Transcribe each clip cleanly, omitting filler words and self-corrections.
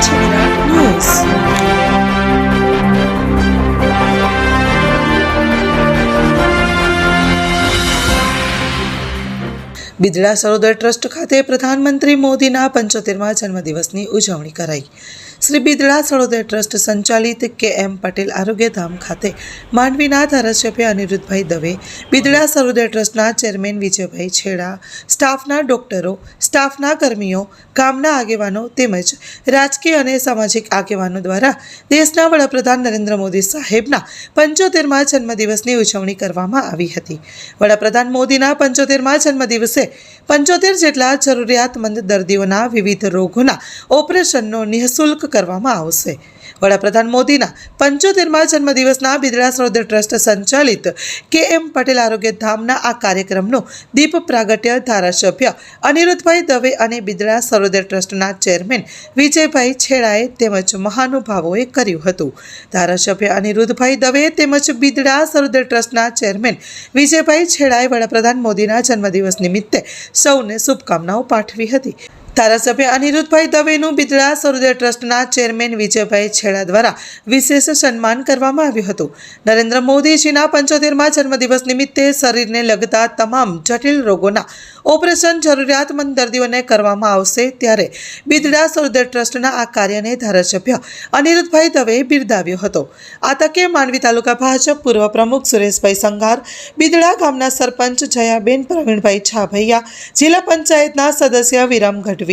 છે વિરાટ news. Bidada સરોદર trust ખાતે પ્રધાનમંત્રી મોદીના 75મા જન્મદિવસની ઉજવણી કરાઈ। શ્રી બિદડા સરોદર ટ્રસ્ટ સંચાલિત કે.એમ. પટેલ આરોગ્યધામ ખાતે માંડવીના ધારાસભ્ય અનિરુદ્ધભાઈ દવે, બિદડા સરોદર ટ્રસ્ટના ચેરમેન વિજયભાઈ છેડા, સ્ટાફના ડોક્ટરો, સ્ટાફના કર્મીઓ, ગામના આગેવાનો તેમજ રાજકીય અને સામાજિક આગેવાનો દ્વારા દેશના વડાપ્રધાન નરેન્દ્ર મોદી સાહેબના 75મા જન્મદિવસની ઉજવણી કરવામાં આવી હતી। વડાપ્રધાન મોદીના 75મા જન્મદિવસે 75 જેટલા જરૂરિયાતમંદ દર્દીઓના વિવિધ રોગોના ઓપરેશનનો નિઃશુલ્ક કરવામાં આવશે। વડાપ્રધાન મોદીના 75મા જન્મદિવસના બિદડા સરોદર ટ્રસ્ટ સંચાલિત કે.એમ. પટેલ આરોગ્યધામના આ કાર્યક્રમનું દીપ પ્રાગટ્ય ધારાસભ્ય અનિરુદ્ધભાઈ દવે અને બિદડા સરોદર ટ્રસ્ટના ચેરમેન વિજયભાઈ છેડાએ તેમજ મહાનુભાવોએ કર્યું હતું। ધારાસભ્ય અનિરુદ્ધભાઈ દવે તેમજ બિદડા સરોદર ટ્રસ્ટના ચેરમેન વિજયભાઈ છેડાએ વડાપ્રધાન મોદીના જન્મદિવસ નિમિત્તે સૌને શુભકામનાઓ પાઠવી હતી। ધારાસભ્ય અનિરુદ્ધભાઈ દવેનું બિદડા સરોદર ટ્રસ્ટના ચેરમેન વિજયભાઈ છેડા દ્વારા વિશેષ સન્માન કરવામાં આવ્યું હતું। નરેન્દ્ર મોદીજીના 75મા જન્મદિવસ નિમિત્તે શરીરને લગતા તમામ જટિલ રોગોના ઓપરેશન જરૂરિયાતમંદ દર્દીઓને કરવામાં આવશે, ત્યારે બિદડા સરોદર ટ્રસ્ટના આ કાર્યને ધારાસભ્ય અનિરુદ્ધભાઈ દવેએ બિરદાવ્યો હતો। આ તકે માંડવી તાલુકા ભાજપ પૂર્વ પ્રમુખ સુરેશભાઈ સંઘાર, બિદડા ગામના સરપંચ જયાબેન પ્રવીણભાઈ છાભૈયા, જિલ્લા પંચાયતના સદસ્ય વિરામ ગઢવી,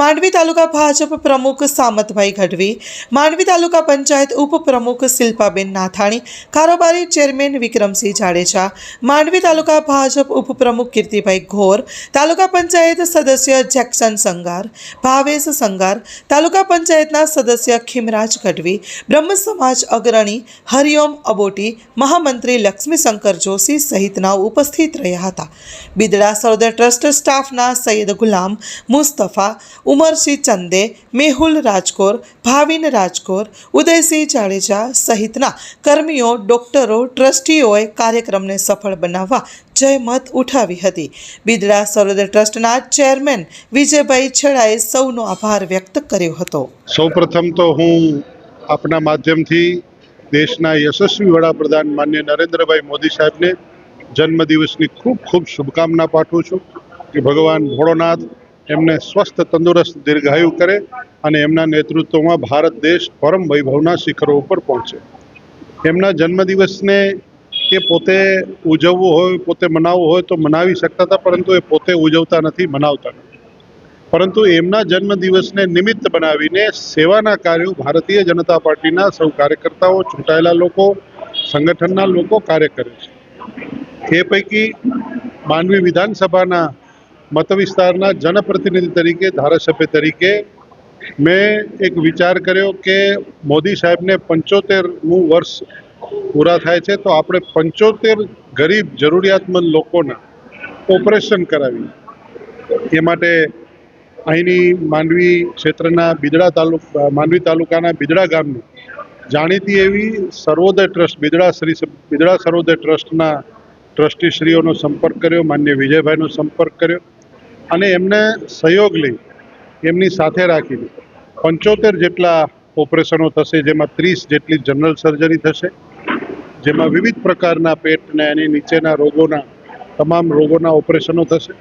માંડવી તાલુકા ભાજપ પ્રમુખ સામતભાઈ ગઢવી, માંડવી તાલુકા પંચાયત ઉપપ્રમુખ શિલ્પાબેન નાથાણી, કારોબારી ચેરમેન વિક્રમસિંહ જાડેજા, માંડવી તાલુકા ભાજપ ઉપપ્રમુખ કીર્તિભાઈ ઘોર, તાલુકા પંચાયત સદસ્ય જેક્સન સંગાર, ભાવેશ સંગાર, તાલુકા પંચાયતના સદસ્ય ખીમરાજ ગઢવી, બ્રહ્મ સમાજ અગ્રણી હરિઓમ અબોટી, મહામંત્રી લક્ષ્મીશંકર જોશી સહિતના ઉપસ્થિત રહ્યા હતા। બિદડા સરોદર ટ્રસ્ટ સ્ટાફના સૈયદ ગુલામ મુસ્તફા, ઉમરસિંહ ચંદે, મેહુલ રાજકોર, ભાવિન રાજકોર, ઉદયસિંહ જાડેજા સહિતના કર્મીઓ, ડોક્ટરો, ટ્રસ્ટીઓએ કાર્યક્રમને સફળ બનાવવા જયમત ઉઠાવી હતી। બિદડા સરોદર ટ્રસ્ટના ચેરમેન વિજયભાઈ છેડાએ સૌનો આભાર વ્યક્ત કર્યો હતો। સૌપ્રથમ તો હું આપના માધ્યમથી દેશના યશસ્વી વડાપ્રધાન માન્ય નરેન્દ્રભાઈ મોદી સાહેબને જન્મદિવસની ખૂબ ખૂબ શુભકામના પાઠવું છું કે ભગવાન ભોળોનાથ એમને સ્વસ્થ તંદુરસ્ત દીર્ઘાયુ કરે અને એમના નેતૃત્વમાં ભારત દેશ પરમ વૈભવના શિખરો ઉપર પહોંચે। એમના જન્મદિવસને એ પોતે ઉજવવો હોય, પોતે મનાવવો હોય તો મનાવી શકતા હતા, પરંતુ એ પોતે ઉજવતા નથી, મનાવતા નથી। પરંતુ એમના જન્મદિવસને નિમિત્ત બનાવીને સેવાના કાર્યો ભારતીય જનતા પાર્ટીના સૌ કાર્યકર્તાઓ, ચૂંટાયેલા લોકો, સંગઠનના લોકો કાર્ય કરે છે। એ પૈકી માંડવી વિધાનસભાના મત વિસ્તારના જનપ્રતિનિધિ તરીકે, ધારાસભ્ય તરીકે મેં એક વિચાર કર્યો કે મોદી સાહેબને 75મું વર્ષ પૂરા થાય છે તો આપણે 75 ગરીબ જરૂરિયાતમંદ લોકોના ઓપરેશન કરાવીએ। એ માટે અહીંની માંડવી ક્ષેત્રના માંડવી તાલુકાના બિદડા ગામની જાણીતી એવી સરોદર ટ્રસ્ટ, બિદડા સરોદર ટ્રસ્ટના ટ્રસ્ટીશ્રીઓનો સંપર્ક કર્યો, માન્ય વિજયભાઈનો સંપર્ક કર્યો અને એમને સહયોગ લઈ એમની સાથે રાખીને 75 જેટલા ઓપરેશનો થશે, જેમાં 30 જેટલી જનરલ સર્જરી થશે, જેમાં વિવિધ પ્રકારના પેટને એની નીચેના રોગોના તમામ રોગોના ઓપરેશનો થશે।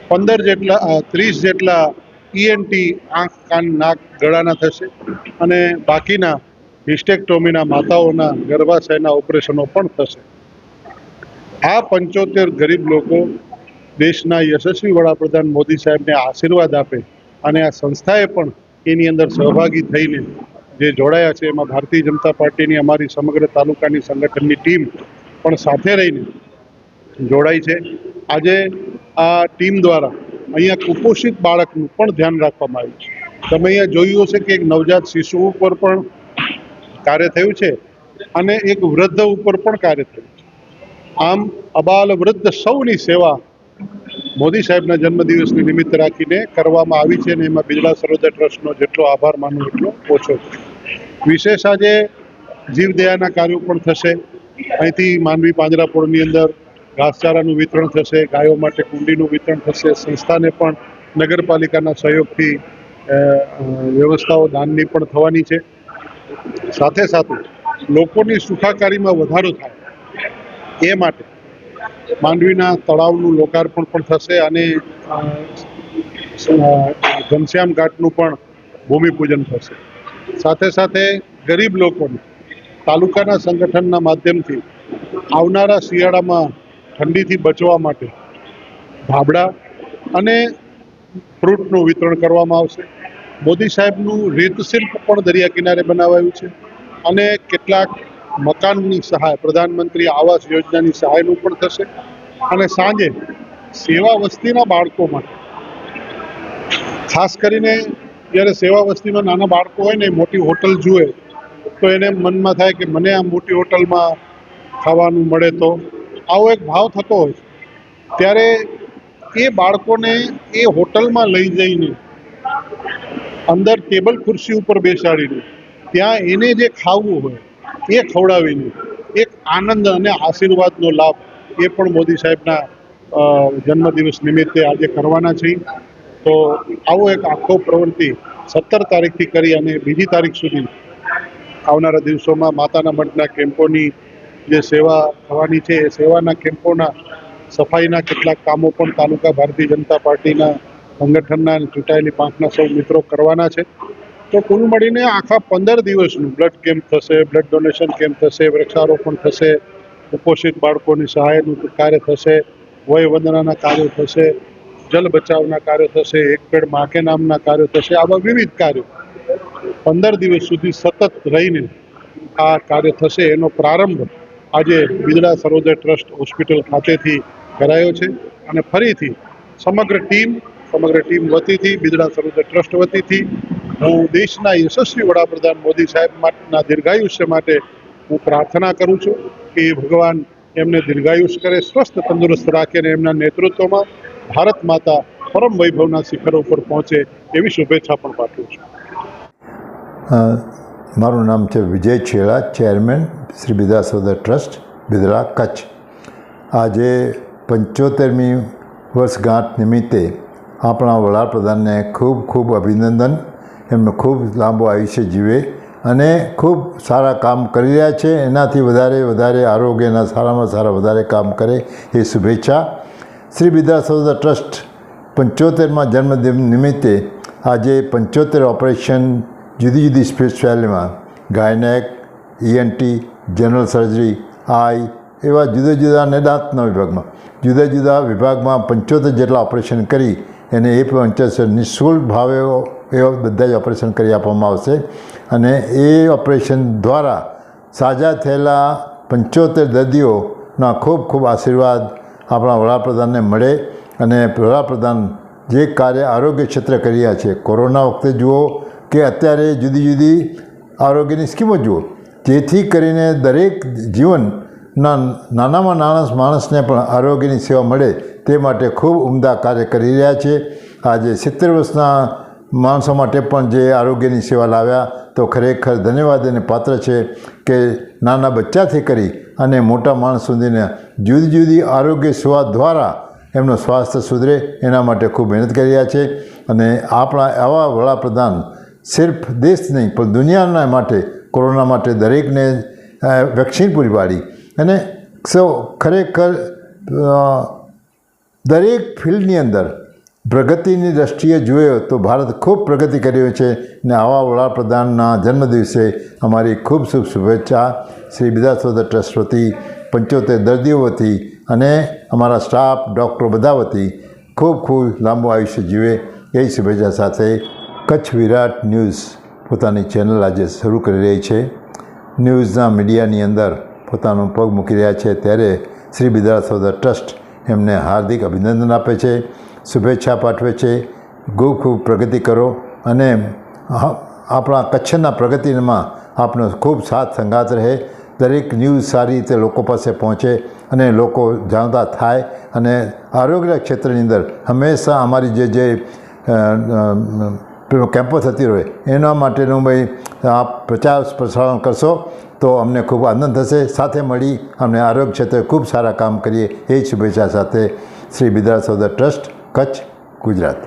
30 જેટલા ઈએનટી, આંખ, કાન, નાક, ગળાના થશે અને બાકીના હિસ્ટેક્ટોમીના, માતાઓના ગર્ભાશયના ઓપરેશનો પણ થશે। આ 75 ગરીબ લોકો દેશના યશસ્વી વડાપ્રધાન મોદી સાહેબને આશીર્વાદ આપે અને આ સંસ્થાએ પણ એની અંદર સહભાગી થઈને જે જોડાયા છે, એમાં ભારતીય જનતા પાર્ટીની અમારી સમગ્ર તાલુકાની સંગઠનની ટીમ પણ સાથે રહીને જોડાઈ છે। આજે આ ટીમ દ્વારા અહીંયા કુપોષિત બાળકનું પણ ધ્યાન રાખવામાં આવ્યું છે। તમે અહીંયા જોયું હશે કે એક નવજાત શિશુ ઉપર પણ કાર્ય થયું છે અને એક વૃદ્ધ ઉપર પણ કાર્ય થયું છે। આમ અબાલ વૃદ્ધ સૌની સેવા મોદી સાહેબના જન્મદિવસની નિમિત્ત રાખીને કરવામાં આવી છે અને એમાં બિદડા સરોદર ટ્રસ્ટનો જેટલો આભાર માનું એટલો ઓછો છે। વિશેષ આજે જીવદયાના કાર્યો પણ થશે। અહીંથી માંડવી પાંજરાપોળની અંદર ઘાસચારાનું વિતરણ થશે, ગાયો માટે કુંડીનું વિતરણ થશે। સંસ્થાને પણ નગરપાલિકાના સહયોગથી વ્યવસ્થાઓ દાનની પણ થવાની છે. સાથે સાથે લોકોની સુખાકારીમાં વધારો થાય એ માટે માંડવીના તળાવનું લોકાર્પણ પણ થશે અને ઘનશ્યામ ઘાટનું પણ ભૂમિપૂજન થશે. સાથે સાથે ગરીબ લોકોને તાલુકાના સંગઠનના માધ્યમથી આવનારા શિયાળામાં ઠંડીથી બચવા માટે ધાબળા અને ફ્રૂટનું વિતરણ કરવામાં આવશે. મોદી સાહેબનું રેતશિલ્પ પણ દરિયા કિનારે બનાવાયું છે અને કેટલાક મકાનની સહાય પ્રધાનમંત્રી આવાસ યોજનાની સહાયનું પણ થશે. અને સાંજે સેવા વસ્તીના બાળકો માટે ખાસ કરીને જ્યારે સેવા વસ્તીમાં નાના બાળકો હોય ને મોટી હોટલ જુએ તો એને મનમાં થાય કે મને આ મોટી હોટલમાં ખાવાનું મળે તો આવો એક ભાવ થતો હોય છે. ત્યારે એ બાળકોને એ હોટલમાં લઈ જઈને અંદર ટેબલ ખુરશી ઉપર બેસાડીને ત્યાં એને જે ખાવું હોય એ ખવડાવીને એક આનંદ અને આશીર્વાદનો લાભ એ પણ મોદી સાહેબના જન્મદિવસ નિમિત્તે આજે કરવાના છીએ. તો આવો એક આખો પ્રવૃત્તિ 17 તારીખથી કરી અને 2 તારીખ સુધી આવનારા દિવસોમાં માતાના મઢના કેમ્પોની જે સેવા થવાની છે એ સેવાના કેમ્પોના સફાઈના કેટલાક કામો પણ તાલુકા ભારતીય જનતા પાર્ટીના સંગઠનના ચૂંટાયેલી પાંખના સૌ મિત્રો કરવાના છે. તો કુલ મળીને આખા 15 દિવસનું બ્લડ કેમ્પ થશે, બ્લડ ડોનેશન કેમ્પ થશે, વૃક્ષારોપણ થશે, કુપોષિત બાળકોની સહાયનું કાર્ય થશે, વય વંદનાના કાર્યો થશે, જલ બચાવના કાર્યો થશે, એક પેડ માં કે નામના કાર્યો થશે. આવા વિવિધ કાર્યો 15 દિવસ સુધી સતત રહીને આ કાર્ય થશે. એનો પ્રારંભ આજે બિદડા સરોદય ટ્રસ્ટ હોસ્પિટલ ખાતેથી કરાયો છે અને ફરીથી સમગ્ર ટીમ વતીથી બિદડા સરોદય ટ્રસ્ટ વતીથી હું દેશના યશસ્વી વડાપ્રધાન મોદી સાહેબના દીર્ઘાયુષ્ય માટે હું પ્રાર્થના કરું છું કે ભગવાન એમને દીર્ઘાયુષ્ય કરે, સ્વસ્થ તંદુરસ્ત રાખે અને એમના નેતૃત્વમાં ભારત માતા પરમ વૈભવના શિખરો ઉપર પહોંચે એવી શુભેચ્છા પણ પાઠવું છું. મારું નામ છે વિજય છેડા, ચેરમેન શ્રી બિદડા સરોદય ટ્રસ્ટ, બિદડા, કચ્છ. આજે 75મી વર્ષગાંઠ નિમિત્તે આપણા વડાપ્રધાનને ખૂબ ખૂબ અભિનંદન. એમને ખૂબ લાંબુ આયુષ્ય જીવે અને ખૂબ સારા કામ કરી રહ્યા છે. એનાથી વધારે આરોગ્યના સારામાં સારા વધારે કામ કરે એ શુભેચ્છા. શ્રી બિદડા સરોદય ટ્રસ્ટ 75મા જન્મદિન નિમિત્તે આજે 75 ઓપરેશન જુદી જુદી સ્પેશિયાલિટીમાં ગાયનેક, ENT, જનરલ સર્જરી, આઈ એવા જુદા જુદા અને દાંતના વિભાગમાં જુદા વિભાગમાં 75 જેટલા ઓપરેશન કરી એને એ 75 નિઃશુલ્ક ભાવે એવા બધા જ ઓપરેશન કરી આપવામાં આવશે. અને એ ઓપરેશન દ્વારા સાજા થયેલા 75 દર્દીઓના ખૂબ ખૂબ આશીર્વાદ આપણા વડાપ્રધાનને મળે અને વડાપ્રધાન જે કાર્ય આરોગ્ય ક્ષેત્રે કરી રહ્યા છે, કોરોના વખતે જુઓ કે અત્યારે જુદી જુદી આરોગ્યની સ્કીમો જુઓ, જેથી કરીને દરેક જીવનના નાનામાં નાના માણસને પણ આરોગ્યની સેવા મળે તે માટે ખૂબ ઉમદા કાર્ય કરી રહ્યા છે. આજે 70 વર્ષના માણસો માટે પણ જે આરોગ્યની સેવા લાવ્યા તો ખરેખર ધન્યવાદ એને પાત્ર છે કે નાના બચ્ચાથી કરી અને મોટા માણસ સુધીને જુદી જુદી આરોગ્ય સેવા દ્વારા એમનું સ્વાસ્થ્ય સુધરે એના માટે ખૂબ મહેનત કરી રહ્યા છે. અને આપણા આવા વડાપ્રધાન સિર્ફ દેશ નહીં પણ દુનિયાના માટે કોરોના માટે દરેકને વેક્સિન પૂરી પાડી અને સૌ ખરેખર દરેક ફિલ્ડની અંદર પ્રગતિની દ્રષ્ટિએ જોઈએ તો ભારત ખૂબ પ્રગતિ કરી રહ્યું છે. ને આવા વડાપ્રધાનના જન્મદિવસે અમારી ખૂબ શુભેચ્છા શ્રી બિદડા સરોદય ટ્રસ્ટ વતી, 75 દર્દીઓ વતી અને અમારા સ્ટાફ, ડૉક્ટરો બધા વતી ખૂબ ખૂબ લાંબુ આયુષ્ય જીવે એ શુભેચ્છા સાથે કચ્છ વિરાટ ન્યૂઝ પોતાની ચેનલ આજે શરૂ કરી રહી છે. ન્યૂઝના મીડિયાની અંદર પોતાનો પગ મૂકી રહ્યા છે ત્યારે શ્રી બિદડા સરોદય ટ્રસ્ટ એમને હાર્દિક અભિનંદન આપે છે, શુભેચ્છા પાઠવે છે. ખૂબ ખૂબ પ્રગતિ કરો અને આપણા કચ્છના પ્રગતિમાં આપનો ખૂબ સાથ સંગાત રહે. દરેક ન્યૂઝ સારી રીતે લોકો પાસે પહોંચે અને લોકો જાણતા થાય અને આરોગ્ય ક્ષેત્રની અંદર હંમેશા અમારી જે કેમ્પો થતી રહે એના માટેનું ભાઈ આપ પ્રચાર પ્રસારણ કરશો તો અમને ખૂબ આનંદ થશે. સાથે મળી અમને આરોગ્ય ક્ષેત્રે ખૂબ સારા કામ કરીએ એ શુભેચ્છા સાથે શ્રી બિદડા સરોદય ટ્રસ્ટ, કચ્છ, ગુજરાત.